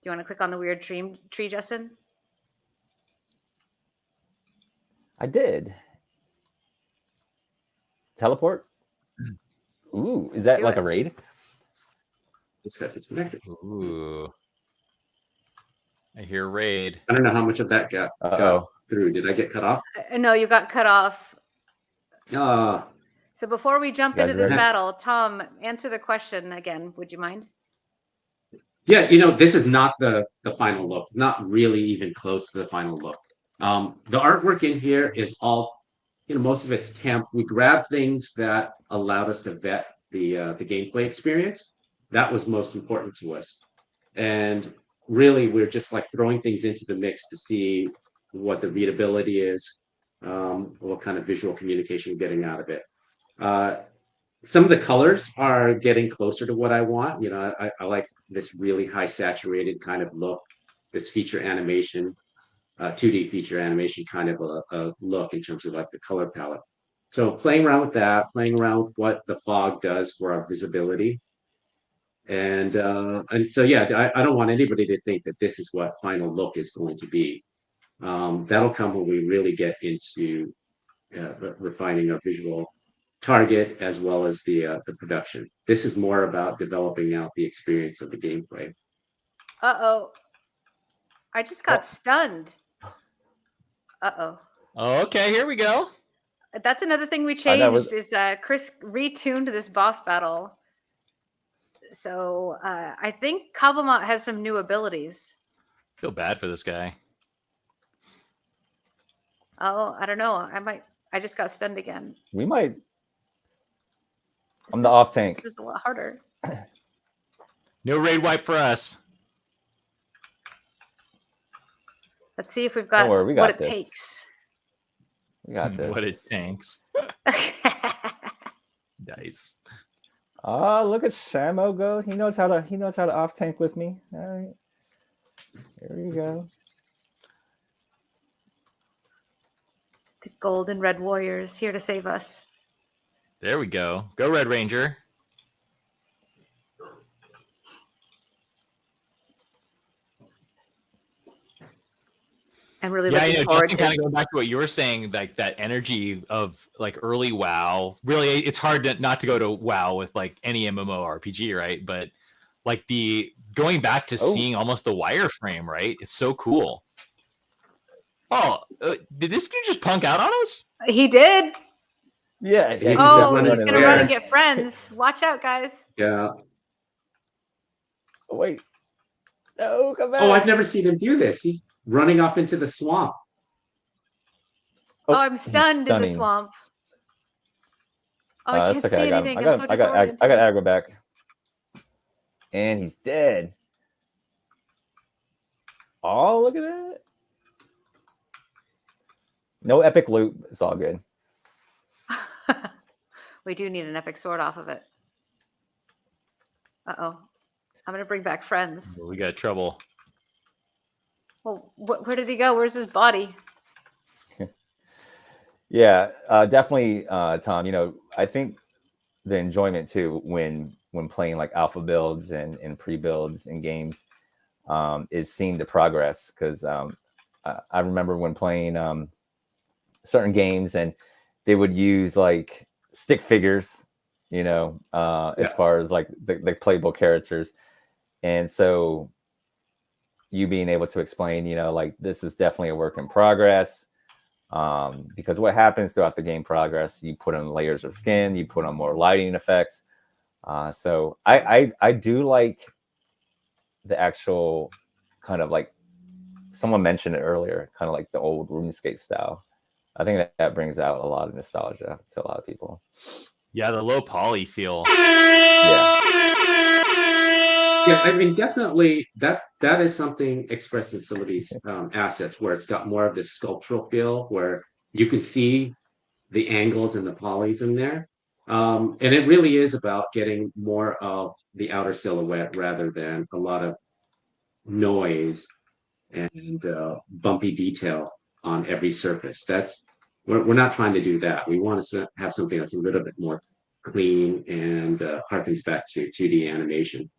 Do you want to click on the weird tree, Justin? I did. Teleport? Ooh, is that Do like it. a raid? just got disconnected. Ooh. I hear raid. I don't know how much of that got through. Did I get cut off? No, you got cut off. Uh, So before we jump You guys into this ready? battle, Tom, answer the question again. Would you mind? yeah, this is not the final look. Not really even close to the final look. The artwork in here is all, most of it's temp. We grabbed things that allowed us to vet the gameplay experience. That was most important to us. And really, we're just like throwing things into the mix to see what the readability is, what kind of visual communication we're getting out of it. Some of the colors are getting closer to what I want. I like this really high saturated kind of look, this feature animation, 2D feature animation kind of a look in terms of like the color palette. So playing around with that, playing around with what the fog does for our visibility. And so, yeah, I don't want anybody to think that this is what final look is going to be. That'll come when we really get into refining our visual target as well as the production. This is more about developing out the experience of the gameplay. Uh-oh. I just got stunned. Uh-oh. Oh, okay, here we go. That's another thing we I know, changed is Chris retuned this boss battle. So I think Kabamat has some new abilities. Feel bad for this guy. Oh, I don't know. I just got stunned again. We might. This I'm the is- off tank. This is a lot harder. No raid wipe for us. Let's see if we've got worry, we what got it this. takes. We got this. What it tanks. Nice. Oh, look at Shamo go. He knows how to off tank with me. All right. Here we go. The gold and red warriors here to save us. There we go. Go Red Ranger. I'm really Yeah, looking forward Justin, to. kind of going back to what you were saying, like that energy of like early WoW. Really, it's hard not to go to WoW with like any MMORPG, right? But like the going back to seeing almost the wireframe, right? It's so cool. Oh, did this dude just punk out on us? He did. Yeah. He's Oh, running he's gonna there. run and get friends. Watch out, guys. Yeah. Oh, wait. No, come back. Oh, I've never seen him do this. He's running off into the swamp. Oh, I'm he's stunned in the stunning. swamp. Oh, I can't That's see okay. anything. I I'm so got disoriented. aggro back. And he's dead. Oh, look at that. No epic loot. It's all good. We do need an epic sword off of it. Uh-oh. I'm going to bring back friends. We got trouble. Well, where did he go? Where's his body? Yeah, definitely, Tom. You know, I think the enjoyment too when playing like alpha builds and pre-builds in games is seeing the progress. Because I remember when playing certain games and they would use like stick figures, you know, as far as like the playable characters, and so you being able to explain, you know, like this is definitely a work in progress. Because what happens throughout the game progress, you put on layers of skin, you put on more lighting effects. So I do like the actual kind of like someone mentioned it earlier, kind of like the old RuneScape style. I think that brings out a lot of nostalgia to a lot of people. Yeah, the low poly feel. Yeah, I mean, definitely that is something expressed in some of these assets where it's got more of this sculptural feel where you can see the angles and the polys in there. And it really is about getting more of the outer silhouette rather than a lot of noise and bumpy detail on every surface. We're not trying to do that. We want to have something that's a little bit more clean and harkens back to 2D animation.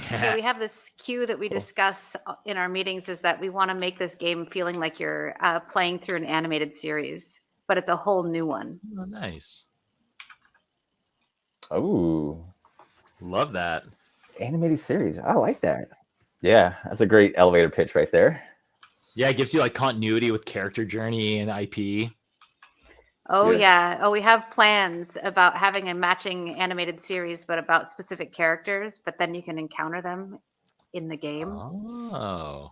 So we have this cue that we discuss in our meetings is that we want to make this game feeling like you're playing through an animated series, but it's a whole new one. Oh, nice. Oh, love that. Animated series. I like that. Yeah, that's a great elevator pitch right there. Yeah, it gives you like continuity with character journey and IP. Oh, yeah. Oh, we have plans about having a matching animated series, but about specific characters, but then you can encounter them in the game. Oh.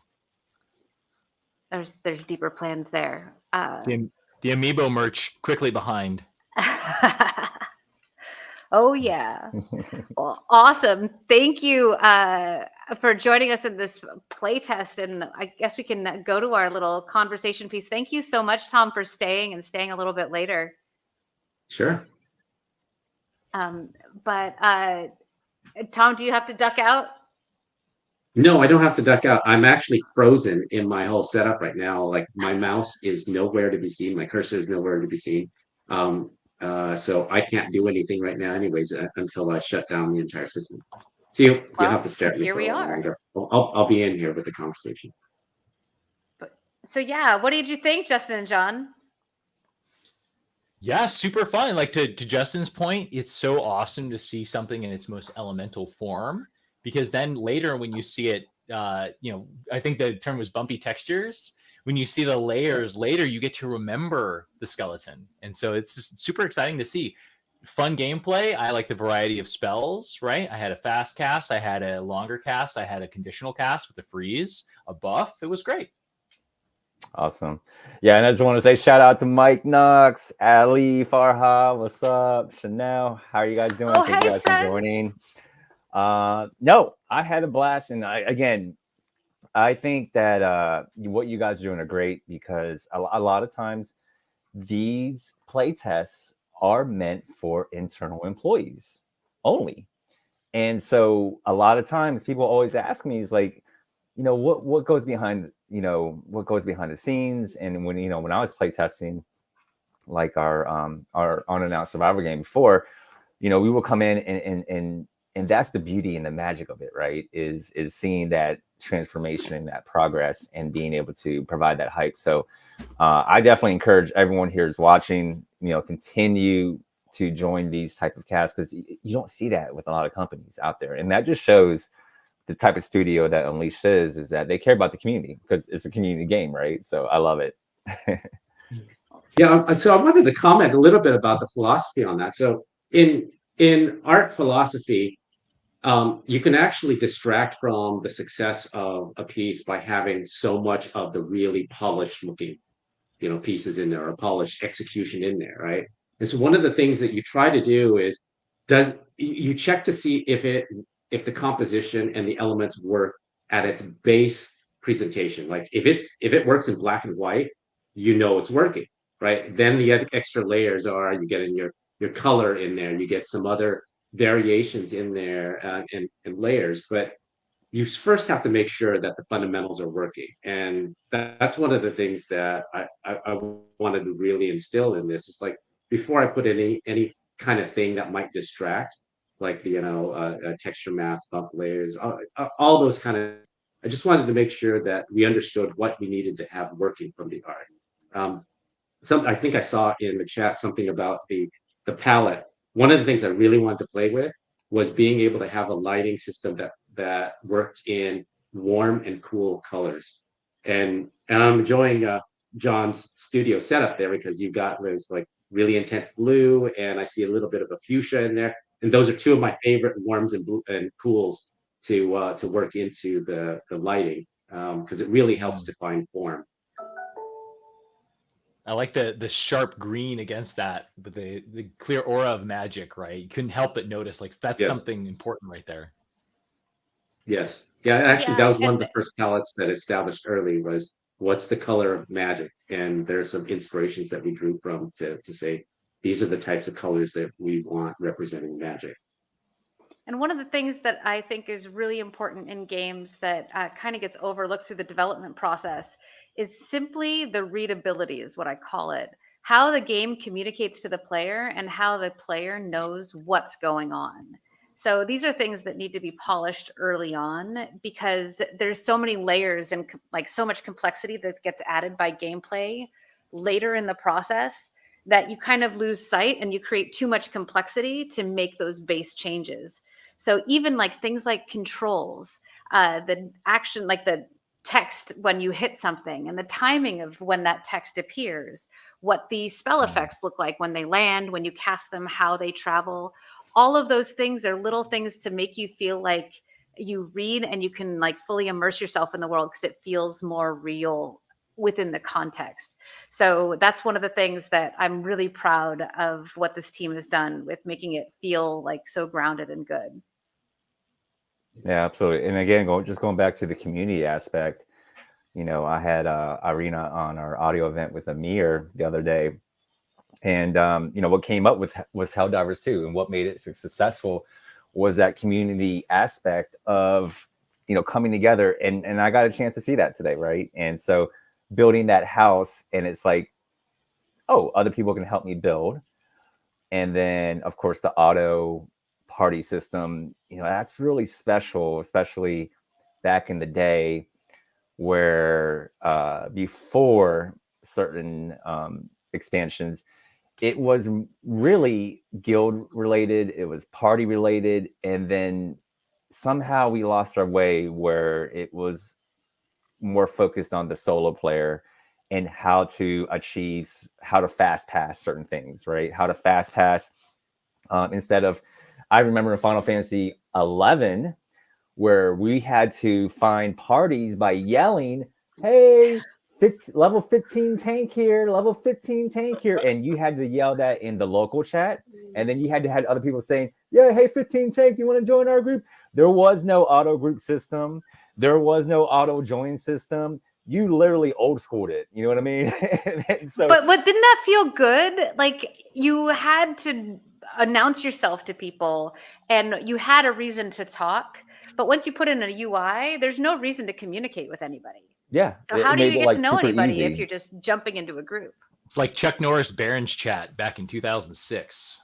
There's deeper plans there. The Amiibo merch quickly behind. Oh, yeah. Well, awesome. Thank you for joining us in this playtest. And I guess we can go to our little conversation piece. Thank you so much, Tom, for staying a little bit later. Sure. But Tom, do you have to duck out? No, I don't have to duck out. I'm actually frozen in my whole setup right now. Like my mouse is nowhere to be seen. My cursor is nowhere to be seen. So I can't do anything right now anyways until I shut down the entire system. So you'll have to start me here for we a while are. longer. I'll be in here with the conversation. So yeah, what did you think, Justin and John? Yeah, super fun. Like to Justin's point, it's so awesome to see something in its most elemental form, because then later when you see it, you know, I think the term was bumpy textures. When you see the layers later, you get to remember the skeleton. And so it's just super exciting to see. Fun gameplay. I like the variety of spells, right? I had a fast cast, I had a longer cast, I had a conditional cast with a freeze, a buff. It was great. Awesome. Yeah, and I just want to say shout out to Mike Knox, Ali, Farha, what's up? Chanel, how are you guys doing? Thank you guys for joining. No, I had a blast, and I think that what you guys are doing are great, because a lot of times these play tests are meant for internal employees only. And so a lot of times people always ask me, is like, you know, what goes behind, you know, what goes behind the scenes. And when, you know, when I was play testing like our unannounced survivor game before, you know, we will come in and that's the beauty and the magic of it, right? Is seeing that transformation and that progress and being able to provide that hype. So I definitely encourage everyone here is watching, continue to join these type of casts, because you don't see that with a lot of companies out there. And that just shows the type of studio that Unleashed is that they care about the community, because it's a community game, right? So I love it. Yeah, so I wanted to comment a little bit about the philosophy on that. So in art philosophy, you can actually distract from the success of a piece by having so much of the really polished looking, pieces in there, or polished execution in there, right? And so one of the things that you try to do is you check to see if the composition and the elements work at its base presentation. Like if it works in black and white, it's working, right? Then the extra layers are you get in your color in there, you get some other variations in there, and layers, but you first have to make sure that the fundamentals are working. And that's one of the things that I wanted to really instill in this. It's like, before I put any kind of thing that might distract, like texture maps, bump layers, all those kind of, I just wanted to make sure that we understood what we needed to have working from the art. I think I saw in the chat something about the palette. One of the things I really wanted to play with was being able to have a lighting system that worked in warm and cool colors. And I'm enjoying John's studio setup there, because there's like really intense blue, and I see a little bit of a fuchsia in there. And those are two of my favorite warms and blue and cools to work into the lighting, because it really helps define form. I like the sharp green against that, but the clear aura of magic, right? You couldn't help but notice, like, that's something important right there. Yes. Yeah, actually, that was one of the first palettes that established early, was what's the color of magic? And there's some inspirations that we drew from to say, these are the types of colors that we want representing magic. And one of the things that I think is really important in games that kind of gets overlooked through the development process is simply the readability, is what I call it. How the game communicates to the player and how the player knows what's going on. So these are things that need to be polished early on, because there's so many layers and like so much complexity that gets added by gameplay later in the process, that you kind of lose sight and you create too much complexity to make those base changes. So even like things like controls, the action, like the text when you hit something, and the timing of when that text appears, what the spell effects look like when they land, when you cast them, how they travel. All of those things are little things to make you feel like you read and you can like fully immerse yourself in the world, because it feels more real within the context. So that's one of the things that I'm really proud of what this team has done with making it feel like so grounded and good. Yeah, absolutely. And again, going back to the community aspect, I had Irina on our audio event with Amir the other day. And, what came up with was Helldivers 2, and what made it successful was that community aspect of, coming together. And I got a chance to see that today, right? And so building that house, and it's like, oh, other people can help me build. And then, of course, the auto party system, that's really special, especially back in the day where before certain expansions, it was really guild related, it was party related, and then somehow we lost our way where it was more focused on the solo player and how to fast pass certain things, right? How to fast pass instead of, I remember in Final Fantasy 11 where we had to find parties by yelling, hey, level 15 tank here, level 15 tank here. And you had to yell that in the local chat. And then you had to have other people saying, yeah, hey, 15 tank, do you want to join our group? There was no auto group system. There was no auto join system. You literally old schooled it. You know what I mean? So, but didn't that feel good? Like you had to announce yourself to people and you had a reason to talk. But once you put in a UI, there's no reason to communicate with anybody. Yeah. So how do you get to know anybody if you're just jumping into a group? It's like Chuck Norris Barron's chat back in 2006.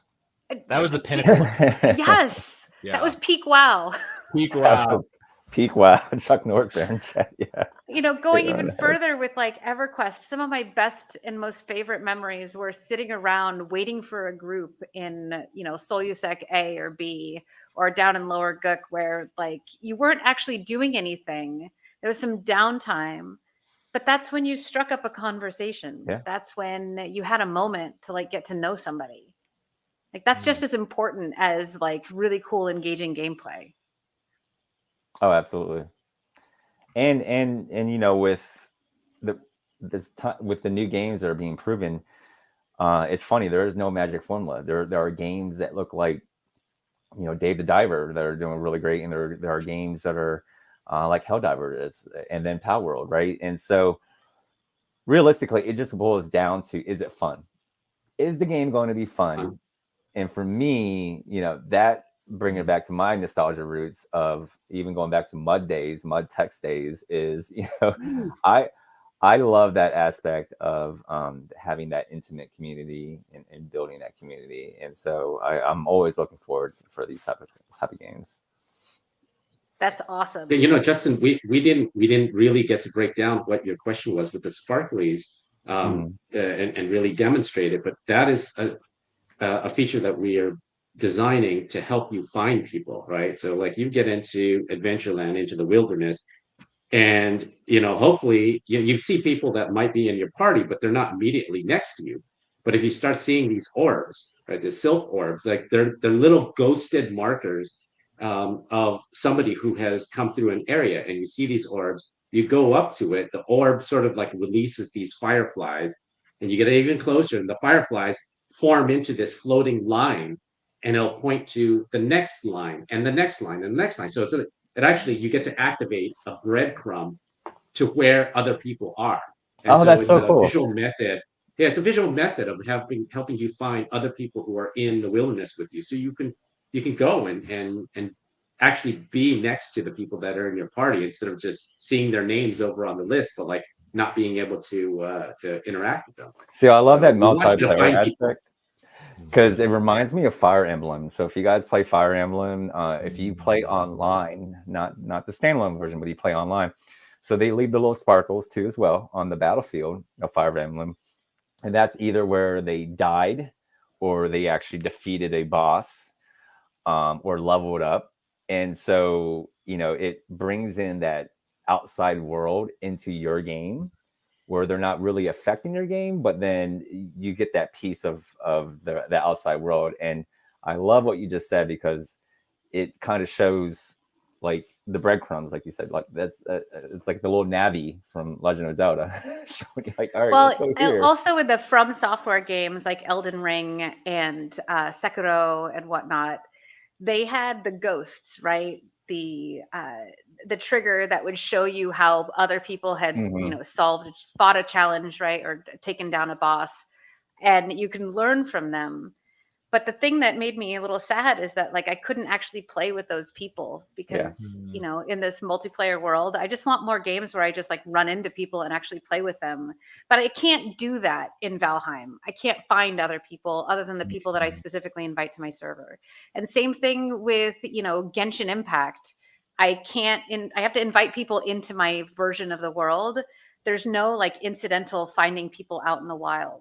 That was the pinnacle. Yes. Yeah. That was peak WoW. Peak That wow. was peak wow. Chuck Norris there in chat. Yeah. Going Hit her on even the head. further with like EverQuest, some of my best and most favorite memories were sitting around waiting for a group in, Solusec A or B or down in Lower Gook where like you weren't actually doing anything. There was some downtime, but that's when you struck up a conversation. Yeah. That's when you had a moment to like get to know somebody. Like that's just as important as like really cool, engaging gameplay. Oh, absolutely. And with the with the new games that are being proven, it's funny. There is no magic formula. There are games that look like Dave the Diver that are doing really great, and there are games that are like Helldiver and then Pal World, right? And so realistically, it just boils down to, is it fun? Is the game going to be fun? And for me, that bringing it back to my nostalgia roots of even going back to Mud days, Mud Text days, is I love that aspect of having that intimate community and building that community. And so I'm always looking forward for these type of games. That's awesome. Justin, we didn't really get to break down what your question was with the sparklies and really demonstrate it, but that is a feature that we are designing to help you find people, right? So like you get into Adventureland, into the wilderness, and hopefully you see people that might be in your party, but they're not immediately next to you. But if you start seeing these orbs, right, the sylph orbs, like they're little ghosted markers of somebody who has come through an area, and you see these orbs, you go up to it, the orb sort of like releases these fireflies, and you get even closer, and the fireflies form into this floating line, and it'll point to the next line and the next line and the next line. So it actually, you get to activate a breadcrumb to where other people are. And so That's it's so a cool. visual method. Yeah, it's a visual method of helping you find other people who are in the wilderness with you. So you can go and actually be next to the people that are in your party instead of just seeing their names over on the list, but like not being able to interact with them. See, I love that we want you to multiplayer find people. aspect because it reminds me of Fire Emblem. So if you guys play Fire Emblem, if you play online, not the standalone version, but you play online, so they leave the little sparkles too as well on the battlefield of Fire Emblem, and that's either where they died or they actually defeated a boss or leveled up. And so it brings in that outside world into your game where they're not really affecting your game, but then you get that piece of the outside world. And I love what you just said, because it kind of shows like the breadcrumbs, like you said, like that's it's like the little Navi from Legend of Zelda. So like, all right, let's go here. Also with the From Software games like Elden Ring and Sekiro and whatnot, they had the ghosts, right? The trigger that would show you how other people had fought a challenge, right, or taken down a boss, and you can learn from them. But the thing that made me a little sad is that like I couldn't actually play with those people because in this multiplayer world, I just want more games where I just like run into people and actually play with them. But I can't do that in Valheim. I can't find other people other than the people that I specifically invite to my server. And same thing with Genshin Impact. I have to invite people into my version of the world. There's no like incidental finding people out in the wild.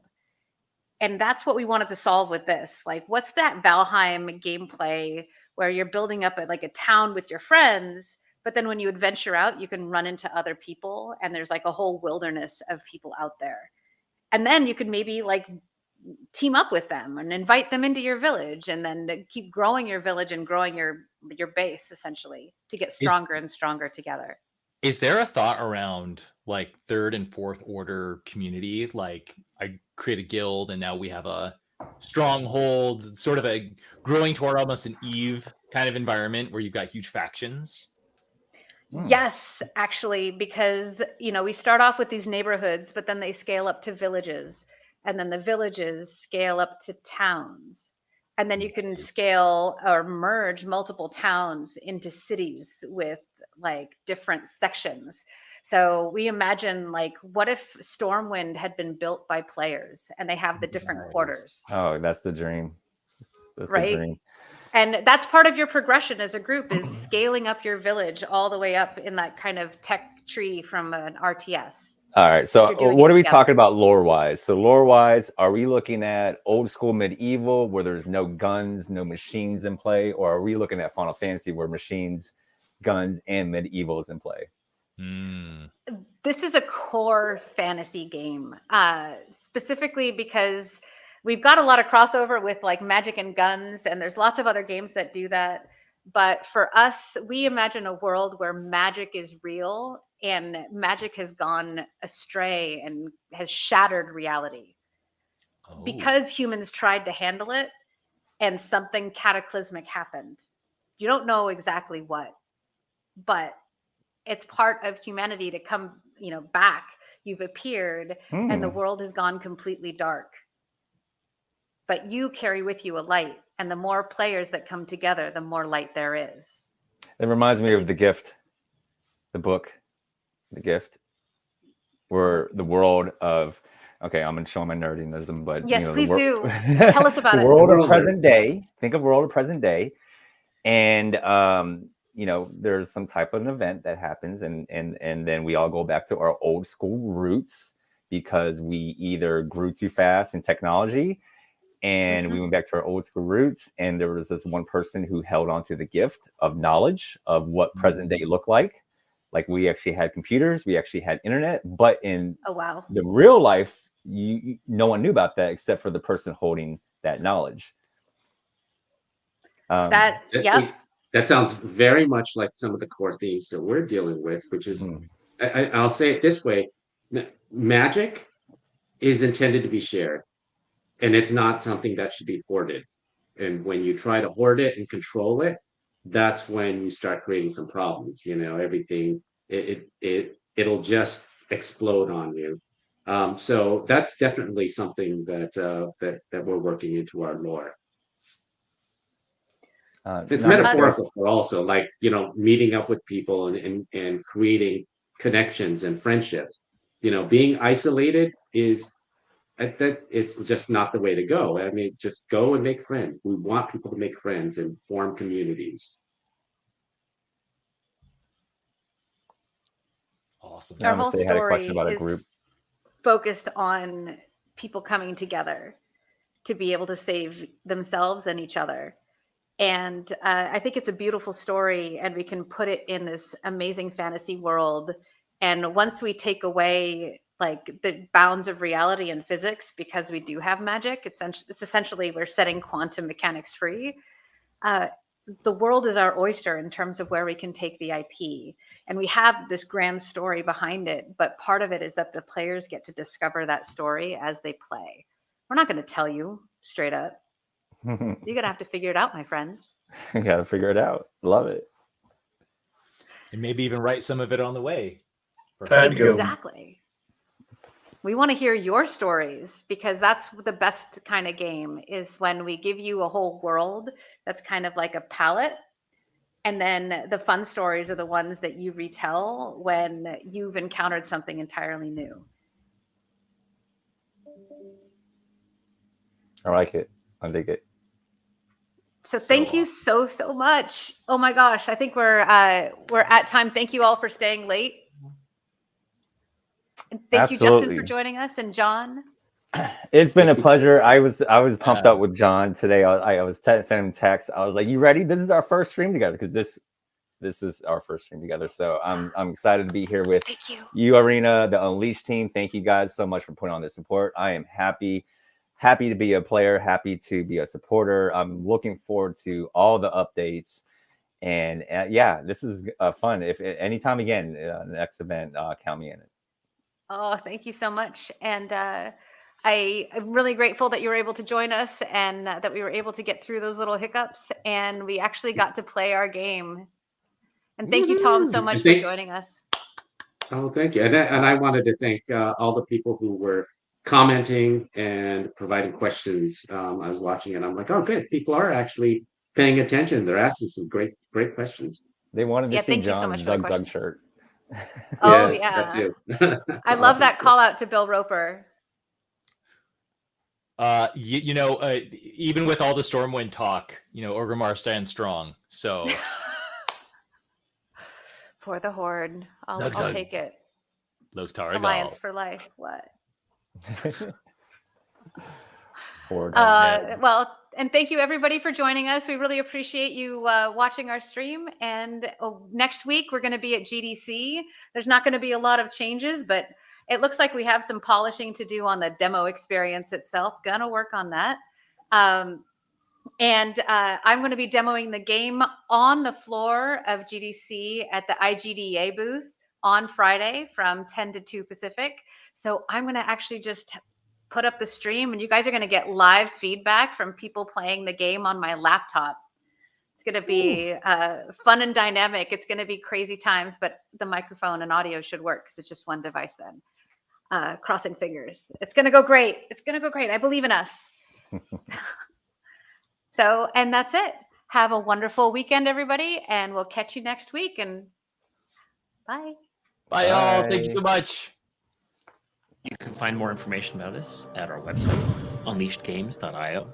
And that's what we wanted to solve with this. Like, what's that Valheim gameplay where you're building up like a town with your friends, but then when you adventure out, you can run into other people, and there's like a whole wilderness of people out there. And then you can maybe like team up with them and invite them into your village, and then keep growing your village and growing your base essentially to get stronger and stronger together. Is there a thought around like third and fourth order community? Like I create a guild and now we have a stronghold, sort of a growing toward almost an Eve kind of environment where you've got huge factions? Yes, actually, because we start off with these neighborhoods, but then they scale up to villages, and then the villages scale up to towns. And then you can scale or merge multiple towns into cities with like different sections. So we imagine like, what if Stormwind had been built by players and they have the different quarters? Oh, that's the dream. That's right? the dream. And that's part of your progression as a group, is scaling up your village all the way up in that kind of tech tree from an RTS. All right. So You're doing what it are we together. talking about lore wise? So lore wise, are we looking at old school medieval where there's no guns, no machines in play? Or are we looking at Final Fantasy where machines, guns, and medieval is in play? This is a core fantasy game, specifically because we've got a lot of crossover with like magic and guns, and there's lots of other games that do that. But for us, we imagine a world where magic is real and magic has gone astray and has shattered reality because humans tried to handle it and something cataclysmic happened. You don't know exactly what, but it's part of humanity to come, back. You've appeared and the world has gone completely dark. But you carry with you a light, and the more players that come together, the more light there is. It reminds me of The Gift, the book, The Gift, where the world of, okay, I'm going to show my nerdiness, but yes, please do. Tell us about the it. world of present day. Think of world of present day. And, there's some type of an event that happens and then we all go back to our old school roots because we either grew too fast in technology and we went back to our old school roots. And there was this one person who held on to the gift of knowledge of what present day looked like. Like we actually had computers, we actually had internet, but in the real life, no one knew about that except for the person holding that knowledge. That sounds very much like some of the core themes that we're dealing with, which is, I'll say it this way, magic is intended to be shared, and it's not something that should be hoarded. And when you try to hoard it and control it, that's when you start creating some problems. Everything, it'll just explode on you. So that's definitely something that we're working into our lore. It's metaphorical for also, like, meeting up with people and creating connections and friendships. Being isolated is that it's just not the way to go. I mean, just go and make friends. We want people to make friends and form communities. Awesome. Our whole story is focused on people coming together to be able to save themselves and each other. And I think it's a beautiful story, and we can put it in this amazing fantasy world. And once we take away like the bounds of reality and physics, because we do have magic, it's essentially we're setting quantum mechanics free. The world is our oyster in terms of where we can take the IP. And we have this grand story behind it, but part of it is that the players get to discover that story as they play. We're not going to tell you straight up. You're going to have to figure it out, my friends. You got to figure it out. Love it. And maybe even write some of it on the way. Exactly. We want to hear your stories, because that's the best kind of game, is when we give you a whole world that's kind of like a palette. And then the fun stories are the ones that you retell when you've encountered something entirely new. I like it. I dig it. So thank you so much. Oh my gosh, I think we're at time. Thank you all for staying late. And thank you, Justin, for joining us, and John. It's been a pleasure. I was pumped up with John today. I was sending him texts. I was like, "You ready? This is our first stream together," because this is our first stream together. So I'm excited to be here with you, Arena, the Unleashed team. Thank you guys so much for putting on this support. I am happy to be a player, happy to be a supporter. I'm looking forward to all the updates. And this is fun. If anytime again, next event, count me in it. Oh, thank you so much. And I'm really grateful that you were able to join us, and that we were able to get through those little hiccups, and we actually got to play our game. And thank you, Tom, so much for joining us. Oh, thank you. And I wanted to thank all the people who were commenting and providing questions. I was watching it. I'm like, oh, good. People are actually paying attention. They're asking some great questions. They wanted to see John's Zug shirt. Oh, yes, yeah. that too. I love that call out to Bill Roper. Even with all the Stormwind talk, Orgrimmar stands strong. So For the Horde. I'll take it. Loktar Alliance for life. What? Horde. Well, and thank you everybody for joining us. We really appreciate you watching our stream. And next week we're going to be at GDC. There's not going to be a lot of changes, but it looks like we have some polishing to do on the demo experience itself. Gonna work on that. I'm going to be demoing the game on the floor of GDC at the IGDA booth on Friday from 10 to 2 Pacific. So I'm going to actually just put up the stream, and you guys are going to get live feedback from people playing the game on my laptop. It's going to be fun and dynamic. It's going to be crazy times, but the microphone and audio should work because it's just one device then. Crossing fingers. It's going to go great. It's going to go great. I believe in us. So, and that's it. Have a wonderful weekend, everybody, and we'll catch you next week. And bye. Bye, all. Thank you so much. You can find more information about us at our website, unleashedgames.io.